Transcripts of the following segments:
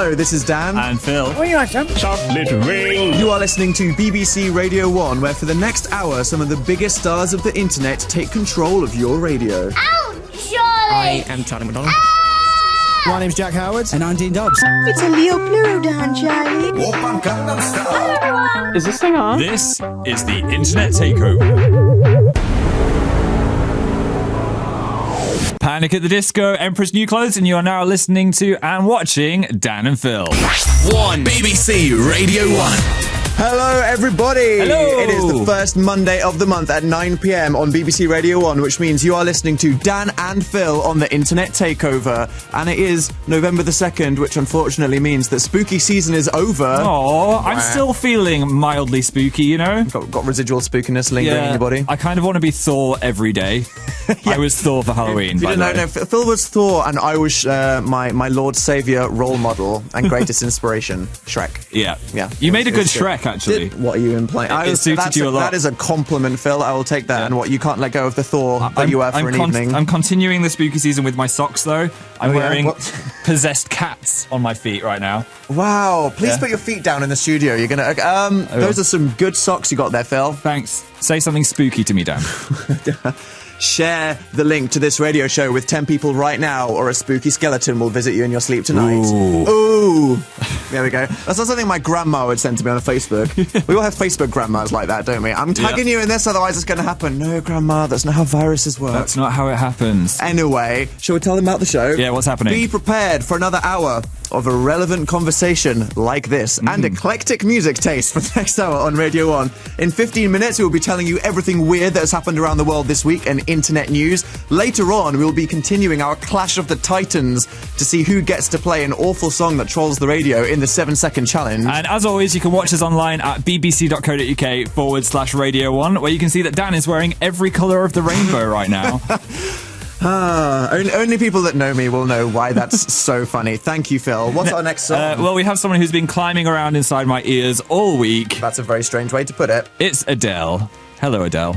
Hello, this is Dan. And Phil. What are you like, Sam? Chocolate ring. You are listening to BBC Radio 1, where for the next hour, some of the biggest stars of the internet take control of your radio. Oh, Charlie! I am Charlie McDonald. My name's Jack Howard. And I'm Dean Dobbs. It's a Leo Pleurodon, Charlie. Hello, everyone! Is this thing on? This is the Internet Takeover. Panic at the Disco, Emperor's New Clothes, and you are now listening to and watching Dan and Phil. BBC Radio 1. Hello, everybody. Hello. It is the first Monday of the month at 9 p.m. on BBC Radio 1, which means you are listening to Dan and Phil on the Internet Takeover. And it is November the 2nd, which unfortunately means that spooky season is over. Oh, I'm still feeling mildly spooky, you know? Got residual spookiness lingering in your body. I kind of want to be Thor every day. I was Thor for Halloween, by the way. No, Phil was Thor, and I was my Lord Saviour role model and greatest inspiration, Shrek. Yeah. You made a good Shrek, actually. What are you implying? It suited you a lot. That is a compliment, Phil. I will take that. Yeah. And what, you can't let go of the Thor that you wear for an evening? I'm continuing the spooky season with my socks, though. I'm wearing What? possessed cats on my feet right now. Wow. Please put your feet down in the studio. You're going to... those are some good socks you got there, Phil. Thanks. Say something spooky to me, Dan. Share the link to this radio show with 10 people right now, or a spooky skeleton will visit you in your sleep tonight. Ooh. There we go. That's not something my grandma would send to me on Facebook. We all have Facebook grandmas like that, don't we? I'm tagging you in this, otherwise it's going to happen. No, Grandma, that's not how viruses work. That's not how it happens. Anyway, shall we tell them about the show? Yeah, what's happening? Be prepared for another hour of irrelevant conversation like this and eclectic music taste for the next hour on Radio 1. In 15 minutes, we will be telling you everything weird that has happened around the world this week and internet news. Later on, we will be continuing our Clash of the Titans to see who gets to play an awful song that trolls the radio in the 7-second challenge. And as always, you can watch us online at bbc.co.uk/Radio 1, where you can see that Dan is wearing every colour of the rainbow right now. Only people that know me will know why that's so funny. Thank you, Phil. What's our next song? Well, we have someone who's been climbing around inside my ears all week. That's a very strange way to put it. It's Adele. Hello, Adele.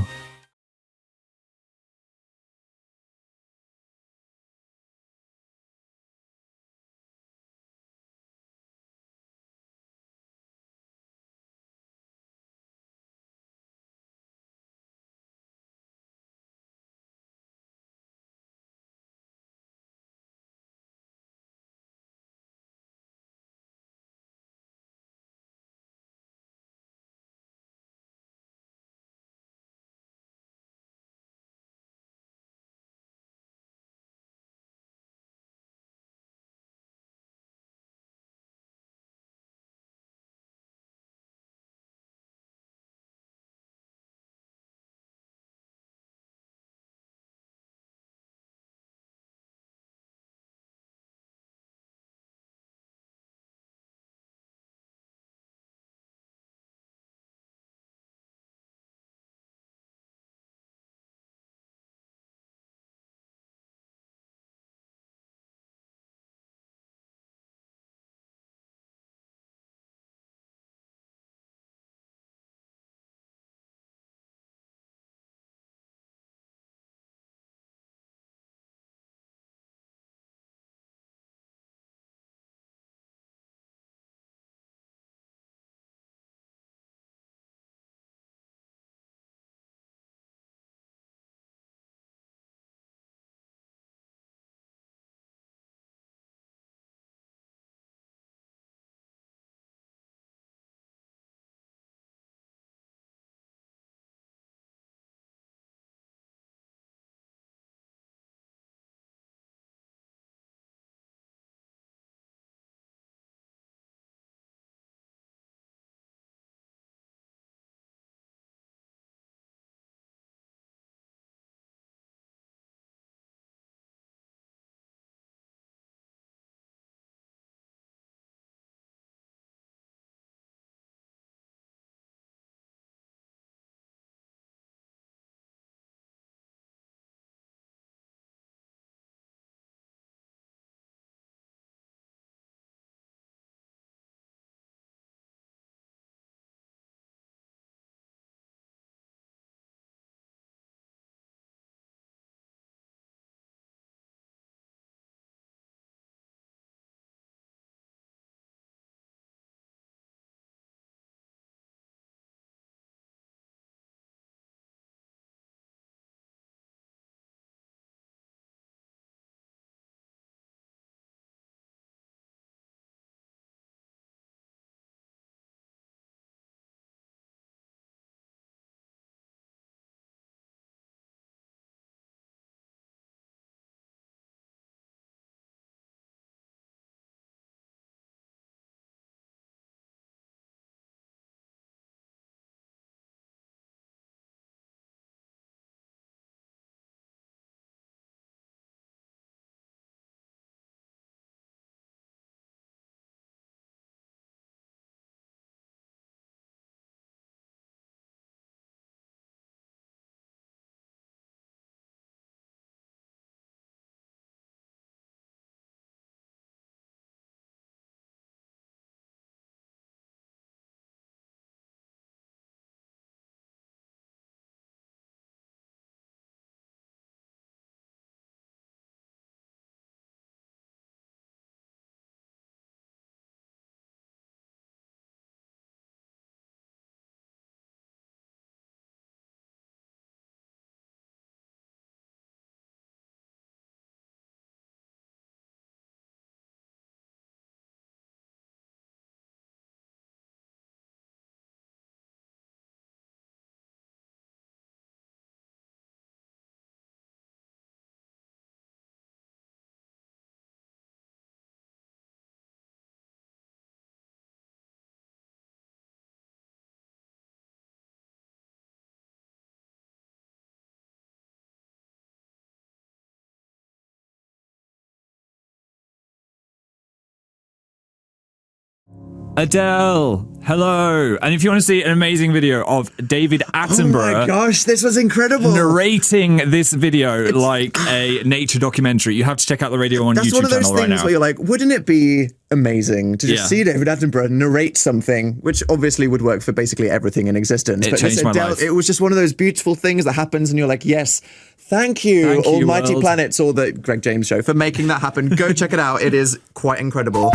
Adele, hello. And if you want to see an amazing video of David Attenborough... Oh my gosh, this was incredible. Narrating this video like a nature documentary. You have to check out the Radio 1 YouTube channel right now. That's one of those things where you're like, wouldn't it be amazing to just see David Attenborough narrate something, which obviously would work for basically everything in existence. It changed my life. It was just one of those beautiful things that happens and you're like, yes, thank you, Almighty world. Planets or the Greg James Show for making that happen. Go check it out. It is quite incredible.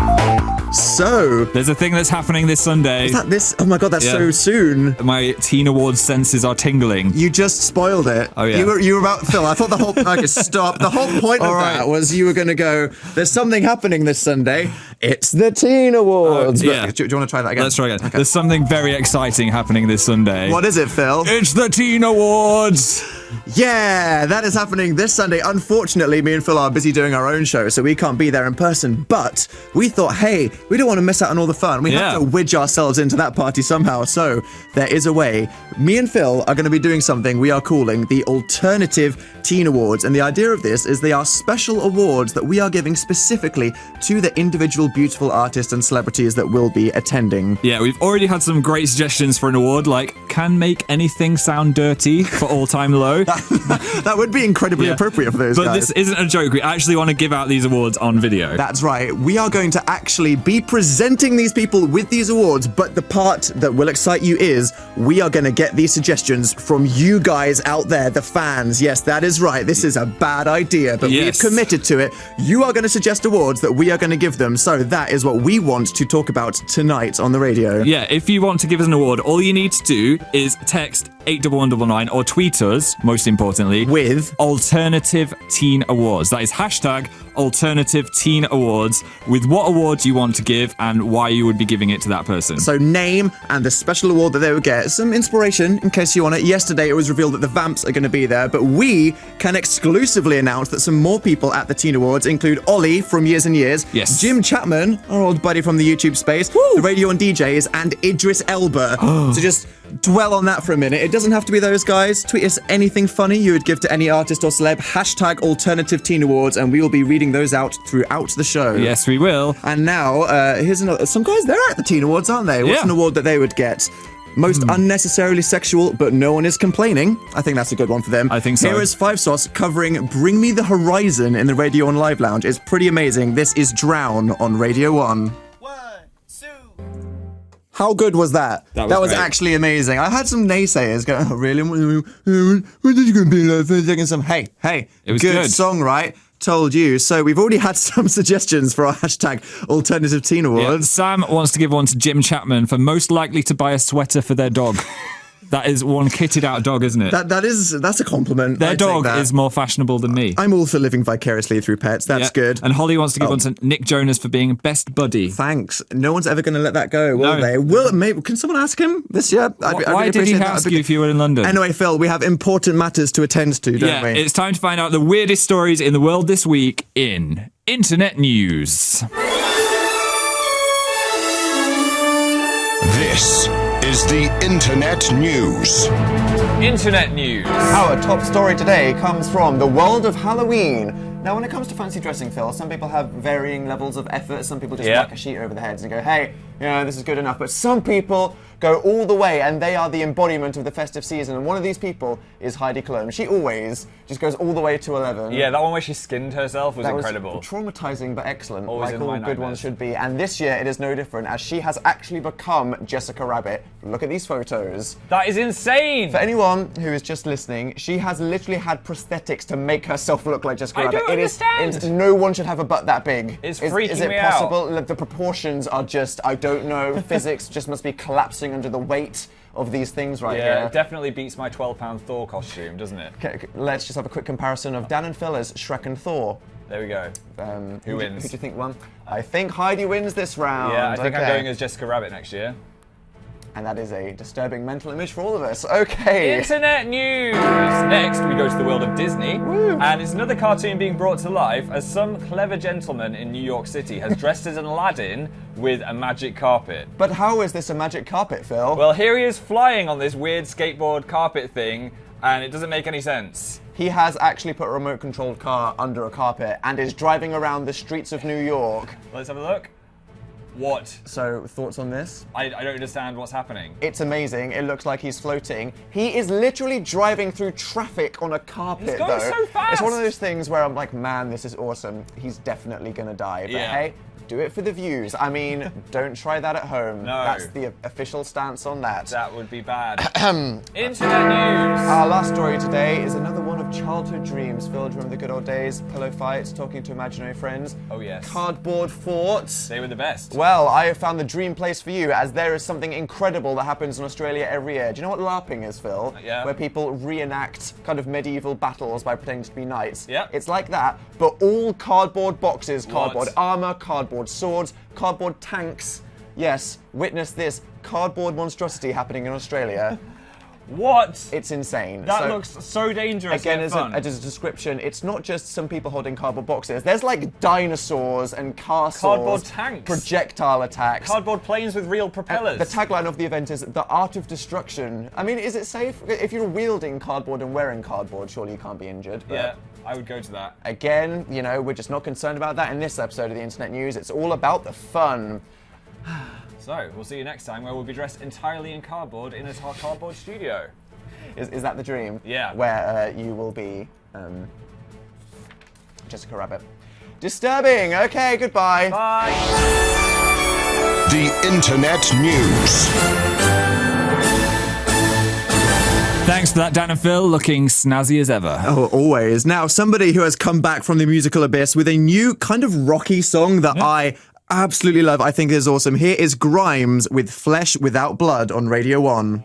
So... There's a thing that's happening this Sunday. Is that this? Oh my god, that's so soon. My Teen Awards senses are tingling. You just spoiled it. Oh, yeah. You were about... Phil, I thought the whole... Okay, stop. The whole point of that was you were going to go, there's something happening this Sunday. It's the Teen Awards. Yeah. Do you want to try that again? Let's try again. Okay. There's something very exciting happening this Sunday. What is it, Phil? It's the Teen Awards! Yeah, that is happening this Sunday. Unfortunately, me and Phil are busy doing our own show, so we can't be there in person. But we thought, hey, we don't want to miss out on all the fun. We have to wedge ourselves into that party somehow. So there is a way. Me and Phil are going to be doing something we are calling the Alternative Teen Awards. And the idea of this is they are special awards that we are giving specifically to the individual beautiful artists and celebrities that will be attending. Yeah, we've already had some great suggestions for an award, like Can Make Anything Sound Dirty for All Time Low. That would be incredibly appropriate for those guys. But this isn't a joke. We actually want to give out these awards on video. That's right. We are going to actually be presenting these people with these awards, but the part that will excite you is we are going to get these suggestions from you guys out there, the fans. Yes, that is right. This is a bad idea, but we've committed to it. You are going to suggest awards that we are going to give them, so that is what we want to talk about tonight on the radio. Yeah, if you want to give us an award, all you need to do is text 81199 or tweet us, most importantly, with Alternative Teen Awards. That is hashtag Alternative Teen Awards with what award you want to give and why you would be giving it to that person. So name and the special award that they would get. Some inspiration in case you want it. Yesterday it was revealed that the Vamps are going to be there, but we can exclusively announce that some more people at the Teen Awards include Ollie from Years and Years, Jim Chapman, our old buddy from the YouTube space, the Radio and DJs, and Idris Elba. So just dwell on that for a minute. It doesn't have to be those guys. Tweet us anything funny you would give to any artist or celeb. Hashtag Alternative Teen Awards, and we will be reading those out throughout the show. Yes, we will. And now, here's another. Some guys, they're at the Teen Awards, aren't they? What's an award that they would get? Most unnecessarily sexual, but no one is complaining. I think that's a good one for them. I think so. Here is 5 Sauce covering Bring Me the Horizon in the Radio 1 Live Lounge. It's pretty amazing. This is Drown on Radio 1. How good was that? That was actually amazing. I had some naysayers go, oh, really? What are you going to be like for a second? Some, hey, it was good song, right? Told you. So we've already had some suggestions for our hashtag Alternative Teen Awards. Sam wants to give one to Jim Chapman for most likely to buy a sweater for their dog. That is one kitted out dog, isn't it? That's a compliment. Their dog is more fashionable than me. I'm all for living vicariously through pets. That's good. And Holly wants to give one to Nick Jonas for being best buddy. Thanks. No one's ever going to let that go, will they? Maybe, can someone ask him this year? Why did he ask you if you were in London? Anyway, Phil, we have important matters to attend to, don't we? It's time to find out the weirdest stories in the world this week in Internet News. This is the Internet News. Internet News. Our top story today comes from the world of Halloween. Now, when it comes to fancy dressing, Phil, some people have varying levels of effort. Some people just whack a sheet over their heads and go, hey, this is good enough. But some people go all the way, and they are the embodiment of the festive season. And one of these people is Heidi Klum. She always just goes all the way to 11. Yeah, that one where she skinned herself was incredible. Was traumatizing but excellent, always like all good ones should be. And this year it is no different, as she has actually become Jessica Rabbit. Look at these photos. That is insane! For anyone who is just listening, she has literally had prosthetics to make herself look like Jessica Rabbit. I don't understand! No one should have a butt that big. It's freaking me out. Is it possible? The proportions are just, I don't know. Physics just must be collapsing under the weight of these things right here. Yeah, it definitely beats my £12 Thor costume, doesn't it? Okay, let's just have a quick comparison of Dan and Phil as Shrek and Thor. There we go. Who wins? Who do you think won? I think Heidi wins this round. Yeah, I think I'm going as Jessica Rabbit next year. And that is a disturbing mental image for all of us. Okay. Internet news! Next, we go to the world of Disney. Woo. And it's another cartoon being brought to life as some clever gentleman in New York City has dressed as an Aladdin with a magic carpet. But how is this a magic carpet, Phil? Well, here he is flying on this weird skateboard carpet thing, and it doesn't make any sense. He has actually put a remote-controlled car under a carpet and is driving around the streets of New York. Let's have a look. What? So, thoughts on this? I don't understand what's happening. It's amazing. It looks like he's floating. He is literally driving through traffic on a carpet, He's going though. so fast. It's one of those things where I'm like, man, this is awesome. He's definitely gonna die. But Yeah. hey, do it for the views. I mean, don't try that at home. No. That's the official stance on that. That would be bad. Internet news. Our last story today is another one of childhood dreams filled from the good old days. Pillow fights, talking to imaginary friends. Oh, yes. Cardboard forts. They were the best. Well, I have found the dream place for you, as there is something incredible that happens in Australia every year. Do you know what LARPing is, Phil? Yeah. Where people reenact kind of medieval battles by pretending to be knights. Yeah. It's like that, but all cardboard boxes, cardboard What? armor, cardboard swords, cardboard tanks. Yes, witness this cardboard monstrosity happening in Australia. What? It's insane. That So- looks so dangerous. Again, yet as fun. a description, it's not just some people holding cardboard boxes. There's like dinosaurs and castles, Cardboard tanks. projectile attacks. Cardboard planes with real propellers. The tagline of the event is the art of destruction. I mean, is it safe? If you're wielding cardboard and wearing cardboard, surely you can't be injured. But Yeah, I would go to that. again, you know, we're just not concerned about that in this episode of the Internet News. It's all about the fun. So, we'll see you next time where we'll be dressed entirely in cardboard in a cardboard studio. Is that the dream? Yeah. Where you will be Jessica Rabbit. Disturbing. Okay, goodbye. Bye! The Internet News. Thanks for that, Dan and Phil, looking snazzy as ever. Oh, always. Now, somebody who has come back from the musical abyss with a new kind of rocky song that I absolutely love, I think is awesome. Here is Grimes with Flesh Without Blood on Radio 1.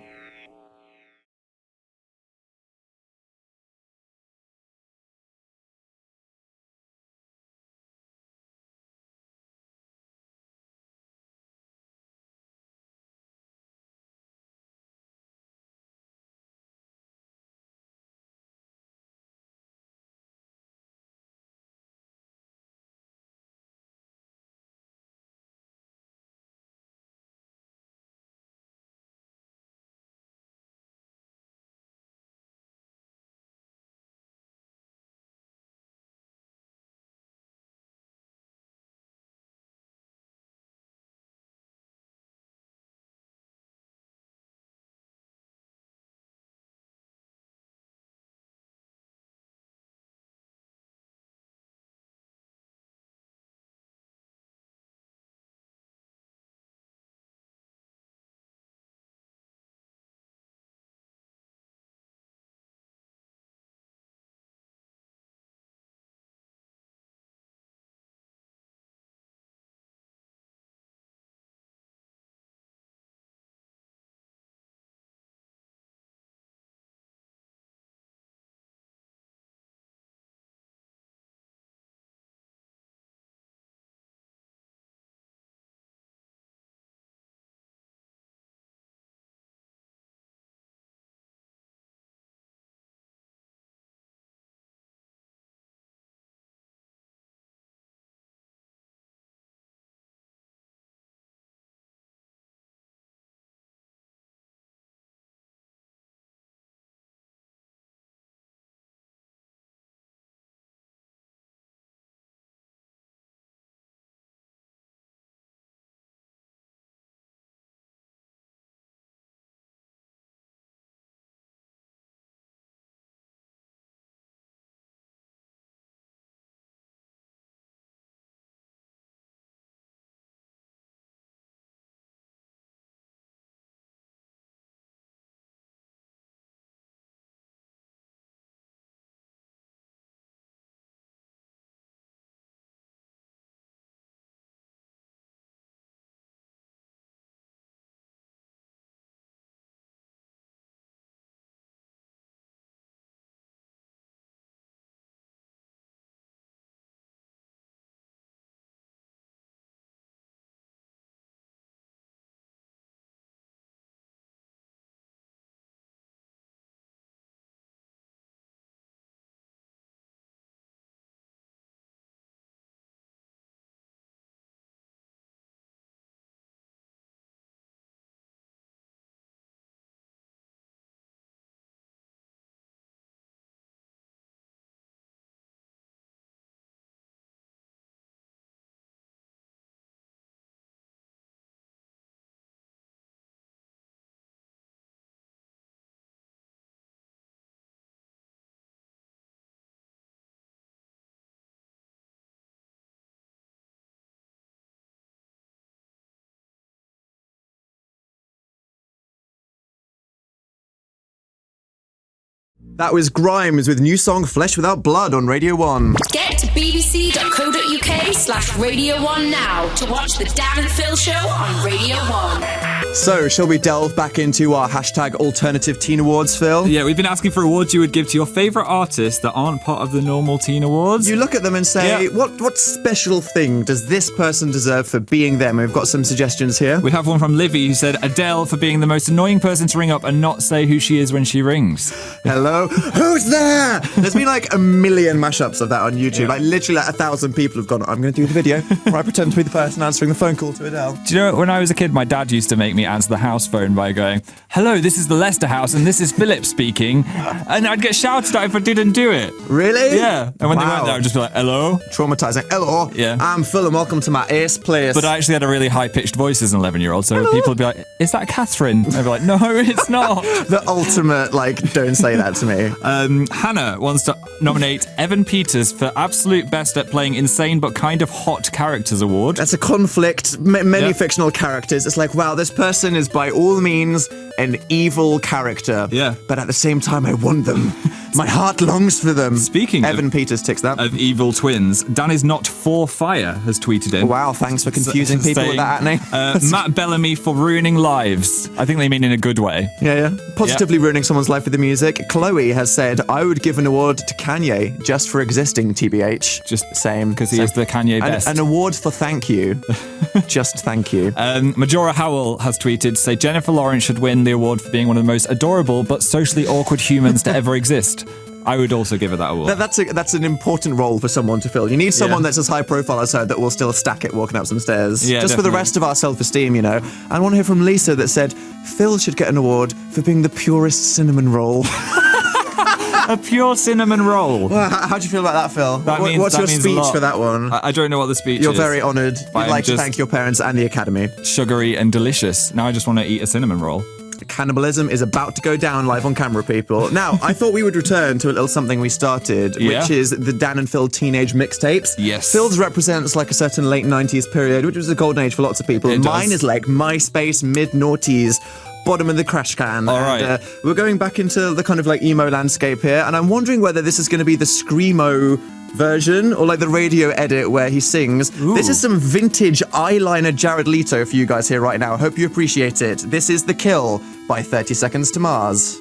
That was Grimes with new song Flesh Without Blood on Radio 1. Get to bbc.co.uk/Radio 1 now to watch the Dan and Phil show on Radio 1. So, shall we delve back into our hashtag Alternative Teen Awards, Phil? Yeah, we've been asking for awards you would give to your favourite artists that aren't part of the normal teen awards. You look at them and say, Yeah. what special thing does this person deserve for being them? We've got some suggestions here. We have one from Livy who said Adele for being the most annoying person to ring up and not say who she is when she rings. Hello? Who's there? There's been like a million mashups of that on YouTube. Like literally like 1,000 people have gone, I'm going to do the video where I pretend to be the person answering the phone call to Adele. Do you know, when I was a kid, my dad used to make me answer the house phone by going, hello, this is the Leicester house and this is Philip speaking. And I'd get shouted at if I didn't do it. Really? Yeah. And when they weren't there, I'd just be like, hello? Traumatizing. Hello. Yeah. I'm Phil and welcome to my ace place. But I actually had a really high-pitched voice as an 11-year-old, so people would be like, is that Catherine? And I'd be like, no, it's not. The ultimate, like, don't say that to me. Hannah wants to nominate Evan Peters for absolute best at playing insane but kind of hot characters award. That's a conflict. Many fictional characters. It's like, wow, this person is by all means an evil character. Yeah. But at the same time, I want them. My heart longs for them. Speaking Evan Peters ticks that. of evil twins, Dan is not for fire has tweeted in. Wow, thanks for confusing people with that name. Matt Bellamy for ruining lives. I think they mean in a good way. Yeah. Positively ruining someone's life with the music. Chloe has said, I would give an award to Kanye just for existing, TBH. Just same. because he is the Kanye best. An award for thank you. Just thank you. Majora Howell has tweeted, say Jennifer Lawrence should win the award for being one of the most adorable but socially awkward humans to ever exist. I would also give her that award. That's an important role for someone to fill. You need someone that's as high profile as her that will still stack it walking up some stairs. Yeah, just for the rest of our self-esteem, you know. I want to hear from Lisa that said, Phil should get an award for being the purest cinnamon roll. A pure cinnamon roll. Well, how do you feel about that, Phil? What's that your means a speech lot. for that one? I don't know what the speech You're is. very honoured. But You'd I'm like to just thank your parents and the Academy. Sugary and delicious. Now I just want to eat a cinnamon roll. Cannibalism is about to go down live on camera, people. Now, I thought we would return to a little something we started, which is the Dan and Phil teenage mixtapes. Yes. Phil's represents like a certain late 90s period, which was a golden age for lots of people. It Mine does. is like MySpace, mid-noughties, bottom of the crash can. All right. We're going back into the kind of like emo landscape here, and I'm wondering whether this is going to be the Screamo version or like the radio edit where he sings. Ooh. This is some vintage eyeliner Jared Leto for you guys here right now. Hope you appreciate it. This is The Kill by 30 Seconds to Mars.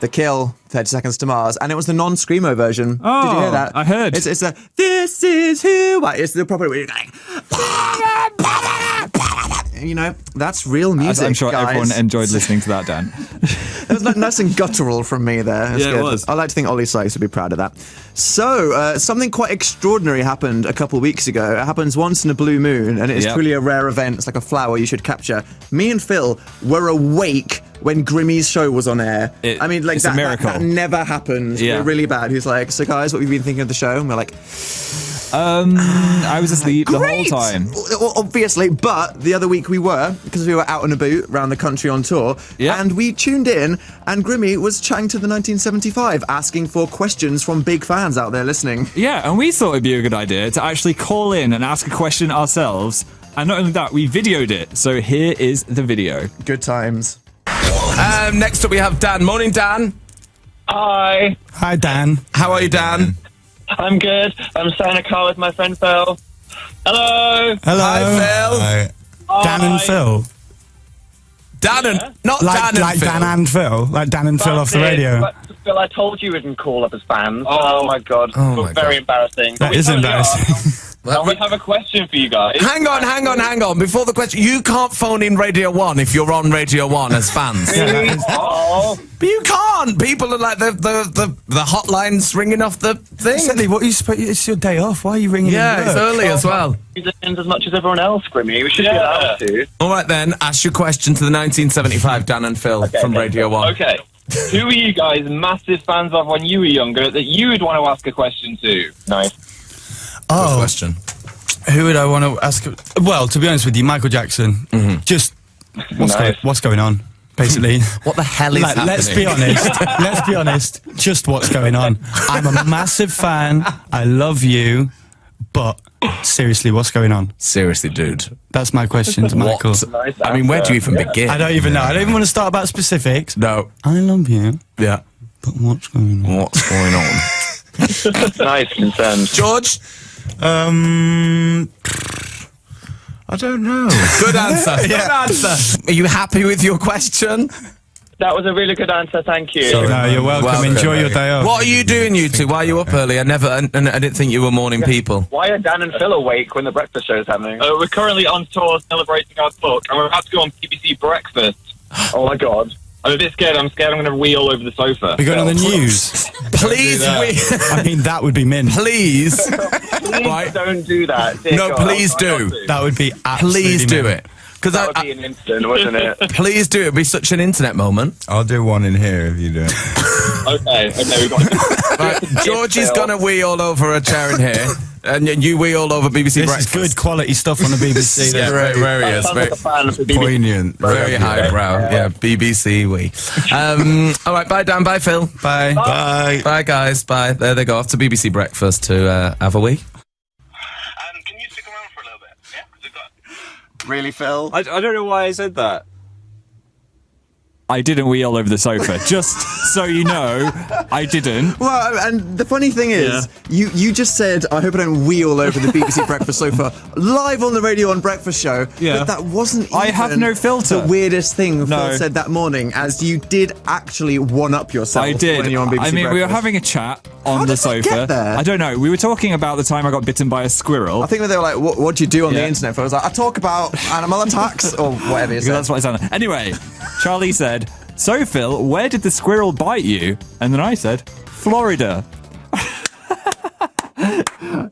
The Kill, 30 Seconds to Mars, and it was the non-screamo version. Oh, did you hear that? I heard. It's a this is who I. It's the proper way. You know, that's real music. I'm sure guys. everyone enjoyed listening to that, Dan. It was nice and guttural from me there. Yeah, it was. I like to think Ollie Sykes would be proud of that. So, something quite extraordinary happened a couple of weeks ago. It happens once in a blue moon, and it is truly a rare event. It's like a flower you should capture. Me and Phil were awake when Grimmy's show was on air. It's a miracle. That never happens. Yeah. We're really bad. He's like, so guys, what have you been thinking of the show? And we're like, I was asleep the whole great! time. Well, obviously, but the other week we were, because we were out and about around the country on tour, and we tuned in, and Grimmy was chatting to the 1975, asking for questions from big fans out there listening. Yeah, and we thought it'd be a good idea to actually call in and ask a question ourselves. And not only that, we videoed it. So here is the video. Good times. Next up we have Dan. Morning, Dan. Hi. Hi, Dan. How are you, Dan? I'm good. I'm sat in a car with my friend Phil. Hello. Hello. Hi, Phil. Hi. Dan and Phil. Dan and... Not Like, Dan and like Phil. Dan and Phil. Like Dan and Phil off the radio. But, Phil, I told you we didn't call up as fans. Oh my god. Oh, my Very embarrassing. That But we is totally embarrassing. are. And we have a question for you guys. Hang on. Before the question, you can't phone in Radio 1 if you're on Radio 1 as fans. Oh. But you can't. People are like, the hotline's ringing off the thing. Exactly. What are you supposed? It's your day off. Why are you ringing? Yeah, in it's work? early as well. Musicians as much as everyone else, Grimmy. We should be allowed to. All right, then. Ask your question to the 1975 Dan and Phil from Radio 1. Okay. Who were you guys massive fans of when you were younger that you would want to ask a question to? Nice. Good question. Who would I want to ask? Well, to be honest with you, Michael Jackson. Just what's going on, basically. What the hell is happening? Let's be honest. Let's be honest. Just what's going on. I'm a massive fan. I love you, but seriously, what's going on? Seriously, dude. That's my question to Michael. What? I mean, where do you even begin? I don't even know. I don't even want to start about specifics. No. I love you, Yeah. but what's going on? What's going on? Nice concern. George? I don't know. Good answer. Good answer. Are you happy with your question? That was a really good answer, thank you. No, you're welcome. Enjoy your day off. What are you doing, you two? Why are you up early? I didn't think you were morning people. Why are Dan and Phil awake when the breakfast show is happening? We're currently on tour celebrating our book, and we're about to go on BBC Breakfast. Oh my god. I'm a bit scared. I'm scared I'm going to wheel all over the sofa. We're going on the news. Please, I mean, that would be mint. please. Please Right. don't do that. Dear No, God, please I'll try do. not to. That would be absolutely Please do mint. it. Because That would be an instant, wouldn't it? please do. It'd be such an internet moment. I'll do one in here if you do it. Okay, we've got Right, Georgie's going to wee all over a chair in here, and you wee all over BBC This Breakfast. is good quality stuff on the BBC. Yeah, very is. Sounds Very, like a fan of the BBC. Poignant. very highbrow. Yeah, BBC wee. All right, bye, Dan. Bye, Phil. Bye. Bye. Bye, guys. Bye. There they go, off to BBC Breakfast to have a wee. Can you stick around for a little bit? Yeah, 'cause we've got... Really, Phil? I don't know why I said that. I didn't wee all over the sofa. Just so you know, I didn't. Well, and the funny thing is, you just said, I hope I don't wheel over the BBC Breakfast sofa live on the radio on Breakfast Show. Yeah. But that wasn't even I have no filter. the weirdest thing No. Phil said that morning, as you did actually one-up yourself I did. when you're on BBC I mean, we were Breakfast. having a chat on How the did that sofa. get there? I don't know. We were talking about the time I got bitten by a squirrel. I think they were like, what do you do on the Yeah. internet? Phil was like, I talk about animal attacks, or whatever you Because said. that's what it sounded. Anyway, Charlie said, "So Phil, where did the squirrel bite you?" And then I said, "Florida."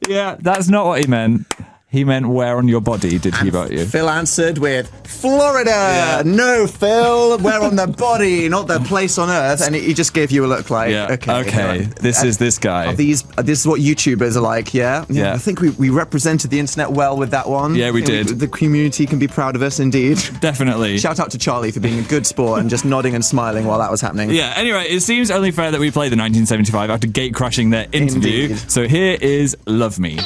Yeah, that's not what he meant. He meant where on your body did he bite you? Phil answered with Florida. Yeah. No, Phil, where on the body, not the place on earth. And he just gave you a look like, Yeah. okay, right. This is this guy. This is what YouTubers are like, yeah? Yeah. I think we represented the internet well with that one. Yeah, we I think did. The community can be proud of us, indeed. Definitely. Shout out to Charlie for being a good sport and just nodding and smiling while that was happening. Yeah, anyway, it seems only fair that we play the 1975 after gate crashing their interview. Indeed. So here is Love Me.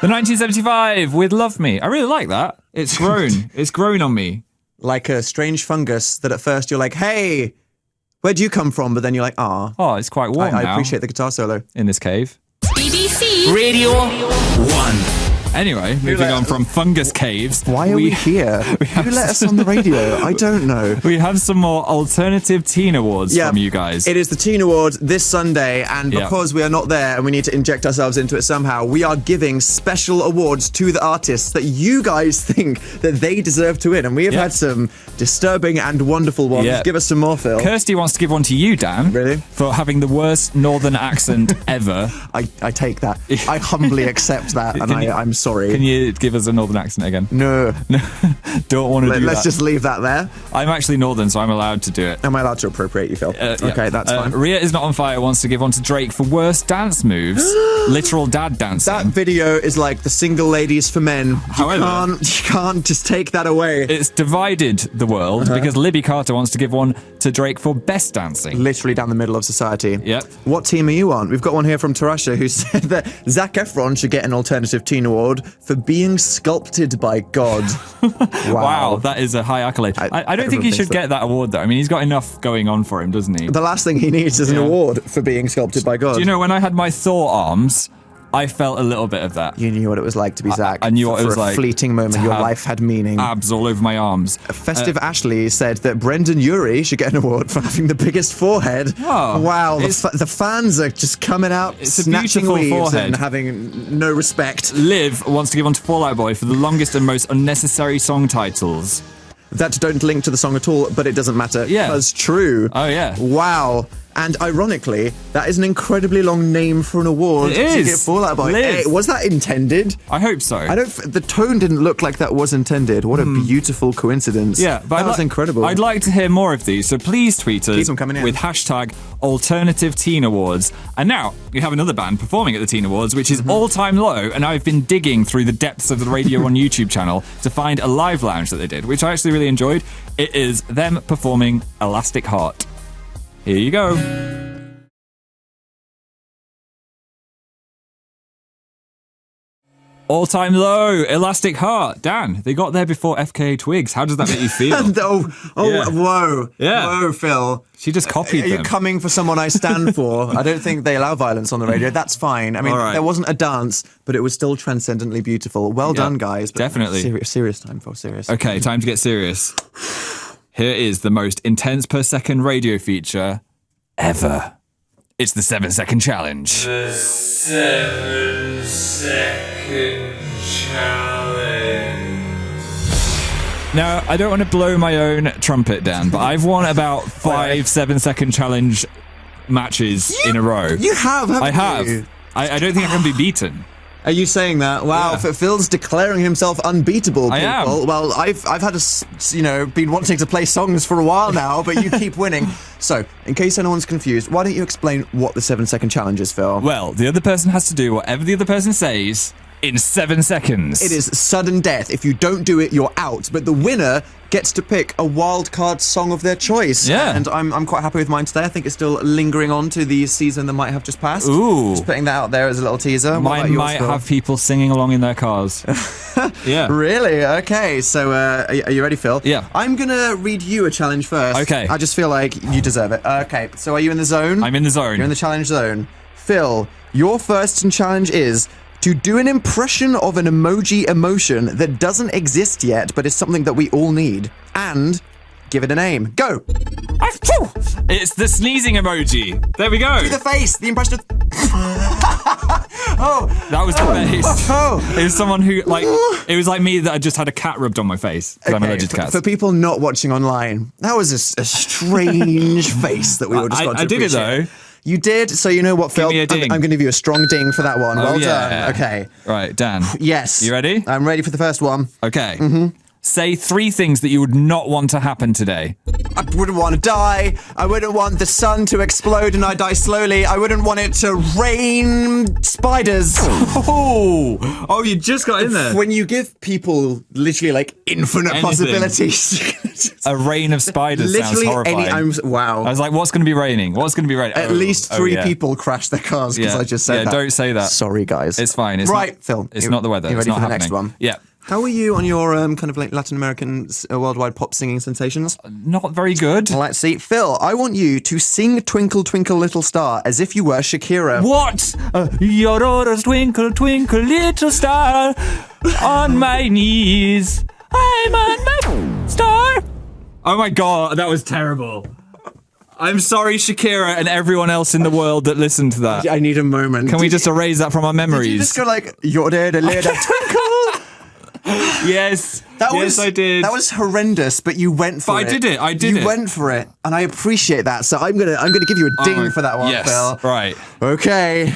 The 1975 with Love Me. I really like that. It's grown. It's grown on me. Like a strange fungus that at first you're like, hey, where'd you come from? But then you're like, ah. Oh, it's quite warm I now. appreciate the guitar solo. In this cave. BBC Radio 1. Anyway, moving on from fungus caves. Why are we here? Who let us on the radio? I don't know. We have some more alternative teen awards from you guys. It is the Teen Awards this Sunday, and because we are not there and we need to inject ourselves into it somehow, we are giving special awards to the artists that you guys think that they deserve to win. And we have had some disturbing and wonderful ones. Give us some more, Phil. Kirsty wants to give one to you, Dan. Really? For having the worst northern accent ever. I take that. I humbly accept that, and I'm sorry. Can you give us a northern accent again? No. Don't want to do that. Let's just leave that there. I'm actually northern, so I'm allowed to do it. Am I allowed to appropriate you, Phil? Okay, that's fine. Ria is not on fire wants to give one to Drake for worst dance moves. Literal dad dancing. That video is like the single ladies for men. However, you can't just take that away. It's divided the world because Libby Carter wants to give one to Drake for best dancing. Literally down the middle of society. Yep. What team are you on? We've got one here from Tarasha who said that Zac Efron should get an alternative teen award for being sculpted by God. Wow, that is a high accolade. I don't think he should get that award, though. I mean, he's got enough going on for him, doesn't he? The last thing he needs is an award for being sculpted by God. Do you know, when I had my Thor arms, I felt a little bit of that. You knew what it was like to be Zac. I knew what it was like. For a fleeting moment, your life had meaning. Abs all over my arms. Festive Ashley said that Brendan Urie should get an award for having the biggest forehead. Oh, wow, the fans are just coming out, snatching weaves forehead. and having no respect. Liv wants to give one to Fall Out Boy for the longest and most unnecessary song titles. That don't link to the song at all, but it doesn't matter. Yeah. Because true. Oh, yeah. Wow. And ironically, that is an incredibly long name for an award. It is. To get Fall Out Boy. Hey, was that intended? I hope so. The tone didn't look like that was intended. What a beautiful coincidence. Yeah, but that was incredible. I'd like to hear more of these, so please tweet us Keep them coming in. with hashtag Alternative Teen Awards. And now we have another band performing at the Teen Awards, which is All Time Low. And I've been digging through the depths of the Radio 1 YouTube channel to find a live lounge that they did, which I actually really enjoyed. It is them performing Elastic Heart. Here you go. All Time Low, Elastic Heart. Dan, they got there before FKA Twigs. How does that make you feel? Whoa. Yeah. Whoa, Phil. She just copied them. Are you coming for someone I stand for? I don't think they allow violence on the radio. That's fine. I mean, there wasn't a dance, but it was still transcendently beautiful. Well done, guys. But definitely. Serious time, Phil. Serious. Okay, time to get serious. Here is the most intense per second radio feature ever. It's the 7-second challenge. The 7-second challenge. Now, I don't want to blow my own trumpet, Dan, but I've won about 5 7-second challenge matches in a row. You have, haven't you? I have. I don't think I can be beaten. Are you saying that? Wow, Phil's declaring himself unbeatable, people. I am. Well, I've had been wanting to play songs for a while now, but you keep winning. So, in case anyone's confused, why don't you explain what the 7-second challenge is, Phil? Well, the other person has to do whatever the other person says in 7 seconds. It is sudden death. If you don't do it, you're out. But the winner gets to pick a wild card song of their choice. Yeah. And I'm quite happy with mine today. I think it's still lingering on to the season that might have just passed. Ooh. Just putting that out there as a little teaser. Mine might have people singing along in their cars. Yeah. Really? Okay. So, are you ready, Phil? Yeah. I'm going to read you a challenge first. Okay. I just feel like you deserve it. Okay. So, are you in the zone? I'm in the zone. You're in the challenge zone. Phil, your first challenge is to do an impression of an emoji emotion that doesn't exist yet, but is something that we all need. And give it a name. Go! It's the sneezing emoji. There we go. Do the face. The impression of... That was the face. Oh. It was someone who, it was like me that had just had a cat rubbed on my face. Because I'm allergic to cats. For people not watching online, that was a strange face that we all just got to I did it, appreciate. though. You did, so you know what, Phil? Give me a ding. I'm going to give you a strong ding for that one. Well done. Okay. Right, Dan. Yes. You ready? I'm ready for the first one. Okay. Say 3 things that you would not want to happen today. I wouldn't want to die. I wouldn't want the sun to explode and I die slowly. I wouldn't want it to rain spiders. Oh, you just got in there. When you give people literally like infinite possibilities. A rain of spiders literally sounds horrifying. Wow. I was like, what's going to be raining? What's going to be raining? At least 3 people crashed their cars because I just said that. Don't say that. Sorry, guys. It's fine. It's right, not, Phil. It's not the weather. You It's ready not for the happening. next one? Yeah. How are you on your kind of like Latin American worldwide pop singing sensations? Not very good. Let's see. Phil, I want you to sing Twinkle Twinkle Little Star as if you were Shakira. What? Your orders twinkle, twinkle, little star. On my knees. I'm on my star. Oh my God, that was terrible. I'm sorry, Shakira, and everyone else in the world that listened to that. I need a moment. Can we just erase that from our memories? Did you just go like, you're there to lay that twinkle? Yes. Yes, I did. That was horrendous, but you went for it. I did it. I did it. You went for it, and I appreciate that. So I'm gonna give you a ding for that one, yes. Phil. Right. Okay.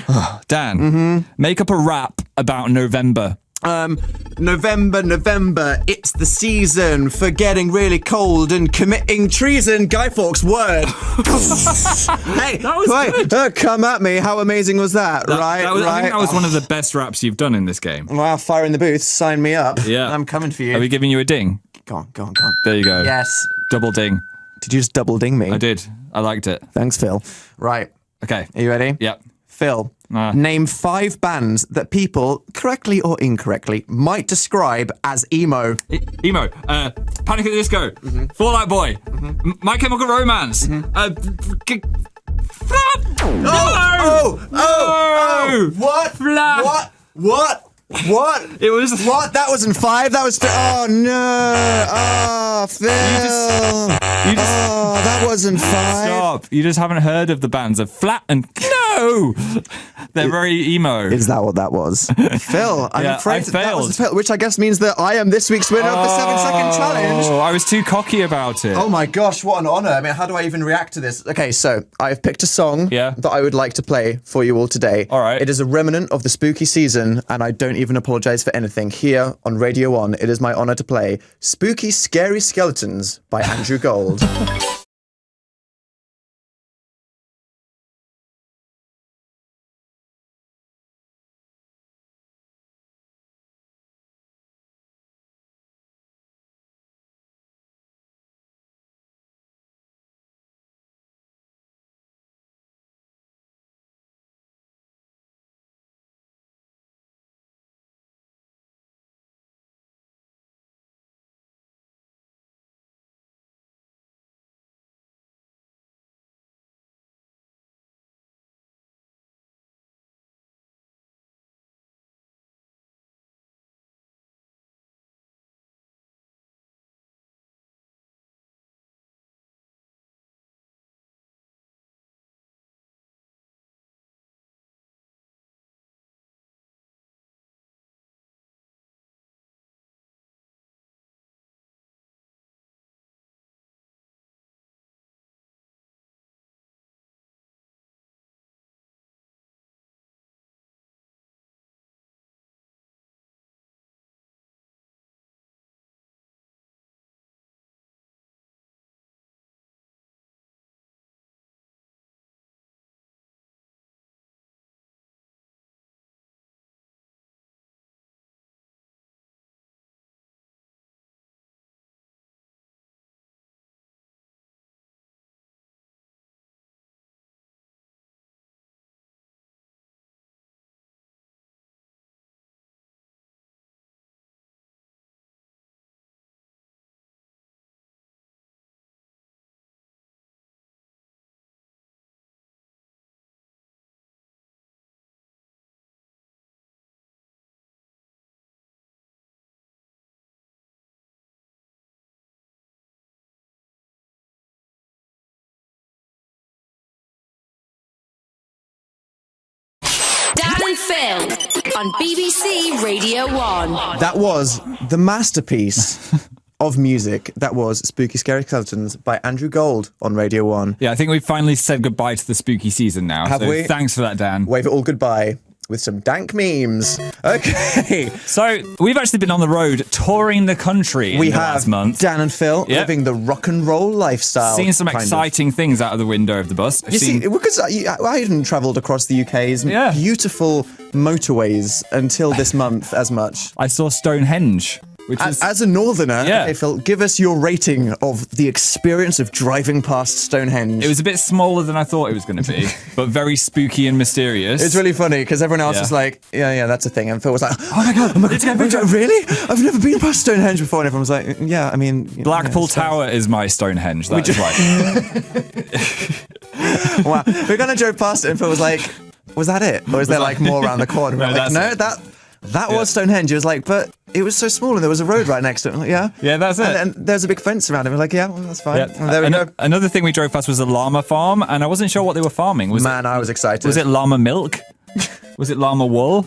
Dan, make up a rap about November. November, it's the season for getting really cold and committing treason. Guy Fawkes' word. Hey, that was good. Come at me. How amazing was that? Right. I think that was one of the best raps you've done in this game. Well, fire in the booth. Sign me up. Yeah. I'm coming for you. Are we giving you a ding? Go on. There you go. Yes. Double ding. Did you just double ding me? I did. I liked it. Thanks, Phil. Right. Okay. Are you ready? Yep. Phil, name 5 bands that people, correctly or incorrectly, might describe as emo. Emo. Panic at the Disco. Fall Out Boy. My Chemical Romance. What? It was... What? That wasn't 5. That was... Oh, no. Oh, Phil. that wasn't 5. Stop. You just haven't heard of the bands of Flat and... No! They're very emo. Is that what that was? Phil, I'm afraid that was a fail, which I guess means that I am this week's winner of the 7-second challenge. I was too cocky about it. Oh my gosh, what an honour. I mean, how do I even react to this? Okay, so I've picked a song that I would like to play for you all today. All right. It is a remnant of the spooky season, and I don't even apologise for anything. Here on Radio 1, it is my honour to play Spooky Scary Skeletons by Andrew Gold. Dan and Phil on BBC Radio 1. That was the masterpiece of music. That was Spooky Scary Skeletons by Andrew Gold on Radio 1. Yeah, I think we've finally said goodbye to the spooky season now. Have we? Thanks for that, Dan. Wave it all goodbye. with some dank memes. Okay. So, we've actually been on the road touring the country in the last month. Dan and Phil living the rock and roll lifestyle. Seen some exciting things out of the window of the bus. Because I hadn't travelled across the UK's beautiful motorways until this month as much. I saw Stonehenge. Which is, as a northerner, okay, Phil, give us your rating of the experience of driving past Stonehenge. It was a bit smaller than I thought it was going to be, but very spooky and mysterious. It's really funny because everyone else was like, yeah, that's a thing. And Phil was like, oh my God, really? I've never been past Stonehenge before. And everyone was like, yeah, I mean... Blackpool Tower is my Stonehenge, that's right. Wow. We kind of drove past it and Phil was like, was that it? Or is there like more around the corner? That was Stonehenge. It was like, but it was so small and there was a road right next to it. I'm like, yeah, that's it. And there's a big fence around it. We're like, yeah, well, that's fine. Yeah. There we go. Another thing we drove past was a llama farm, and I wasn't sure what they were farming. I was excited. Was it llama milk? Was it llama wool?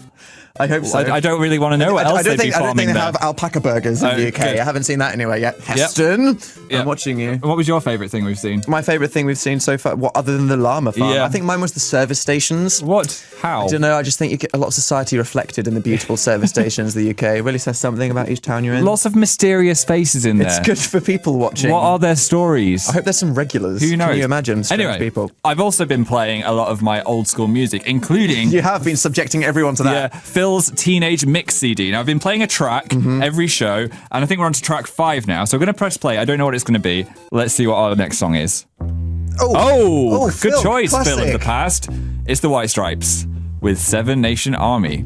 I hope so. I don't really want to know what else they'd be farming. I don't think they have alpaca burgers in the UK. Good. I haven't seen that anywhere yet. Heston, I'm watching you. What was your favourite thing we've seen? My favourite thing we've seen so far, other than the llama farm? I think mine was the service stations. What? How? I don't know. I just think you get a lot of society reflected in the beautiful service stations of the UK. It really says something about each town you're in. Lots of mysterious faces in there. It's good for people watching. What are their stories? I hope there's some regulars. Who knows? Can you imagine? Anyway, people. I've also been playing a lot of my old school music, including... You have been subjecting everyone to that. Yeah, Phil's Teenage Mix CD. Now, I've been playing a track every show, and I think we're on to track 5 now. So I'm going to press play. I don't know what it's going to be. Let's see what our next song is. Oh, good choice, classic. Phil of the past. It's the White Stripes with 7 Nation Army.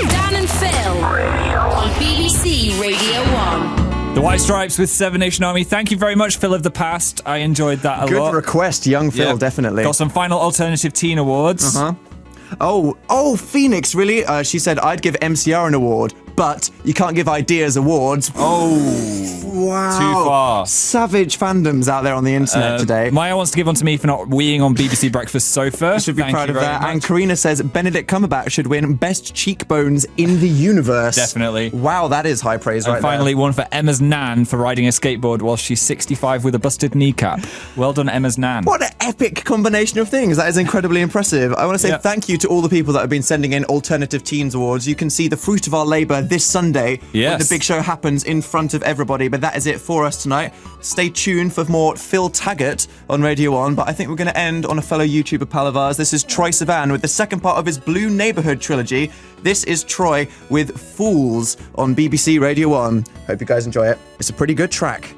Dan and Phil on BBC Radio 1. The White Stripes with 7 Nation Army. Thank you very much, Phil of the past. I enjoyed that a lot. Good request, young Phil, definitely. Got some final alternative teen awards. Oh, Phoenix, really? She said, I'd give MCR an award, but you can't give ideas awards. Oh, wow. Too far. Savage fandoms out there on the internet today. Maya wants to give one to me for not weeing on BBC Breakfast Sofa. You should be proud of that. Much. And Karina says, Benedict Cumberbatch should win Best Cheekbones in the Universe. Definitely. Wow, that is high praise right there. And finally, one for Emma's nan for riding a skateboard while she's 65 with a busted kneecap. Well done, Emma's nan. What? epic combination of things. That is incredibly impressive. I want to say thank you to all the people that have been sending in Alternative Teens Awards. You can see the fruit of our labour this Sunday when the big show happens in front of everybody. But that is it for us tonight. Stay tuned for more Phil Taggart on Radio 1. But I think we're going to end on a fellow YouTuber pal of ours. This is Troy Sivan with the second part of his Blue Neighbourhood trilogy. This is Troy with Fools on BBC Radio 1. Hope you guys enjoy it. It's a pretty good track.